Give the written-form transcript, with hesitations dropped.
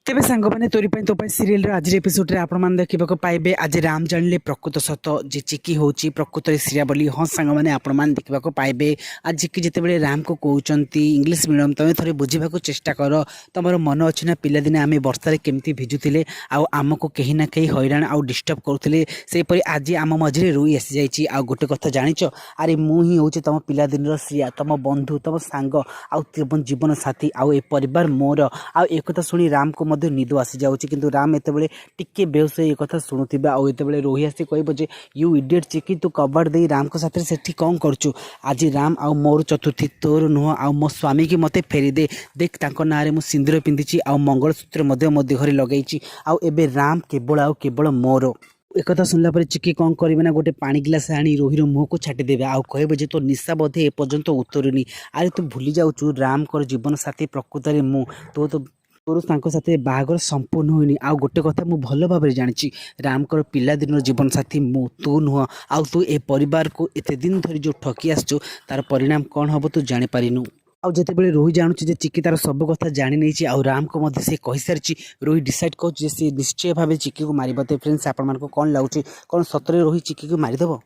तेरे सांग मैंने तोरी तो सीरियल आज एपिसोड रे आपण मैंने देखा पाइबे आज राम जानिले प्रकृत सत जे चिकी होची प्रकृत श्रिया बोली हाँ सांग मैंने आपण मैंने देखा पाइबे आज चिकी जिते राम को कहते इंग्लीश मीडियम तुम थे बुझा चेष्टा कर तुम मन अच्छी ना पिलादिने आम बर्षार केमती भिजुले आमको कहीं ना कहीं हैरान आउ डिस्टर्ब करुले सेपरी आज आम मझे रुई आसी जाइए आ गोटे कथा जानिच अरे मुझे हूँ तुम पिलादिन श्रिया तुम बंधु तुम सांग आउ जीवन साथी आउ ए परिवार मोर आउ एक कथा शुणी राम को निद आसी जाऊँगी किंतु राम एत टिके बेहोश ये कथा शुणुवा आउ एत रोही आसी कह यू इडियट चिकी तू कबाड़ दे राम को साथ से कौन करुचु आज राम आउ मोर चतुर्थी तोर नुह आ मो स्वामी की मते फेरी दे देख तांको नारे मु सिंदूर पिंधिची आउ मंगलसूत्र मो देहरे लगेची आउ एबे राम केवल मोर एक शुणला पर चिकी कौन करेंगे ना गोटे पानी गिलास आनी रोहीर मुह को छाटिदेवे आउ कहे जे तो निशा बोधे एपर्यंत उतरुनी अरे तू भूली जाऊँ राम कर जीवन साथी प्रकृत में मु तो तोर साथ बाहागर संपूर्ण होनी आउ गोटे कथा मु भल भाव जानी रामकर पिलादिन जीवन साथी मु तू नुह आउ तू ए परिवार को एते दिन धरी जो ठकी आसचु तार परिणाम कौन हम तू जापारिनु आउ जिते रोही जानुची चिकी तार सब कथा जानी नहीं आउ राम को मध्य से कही सारी रोही डिसाइड कर निश्चय भाव चिकी को मार फ्रेंड्स आपण कौन लगुच कौन सतरे रोही चिकी को मारिदेव।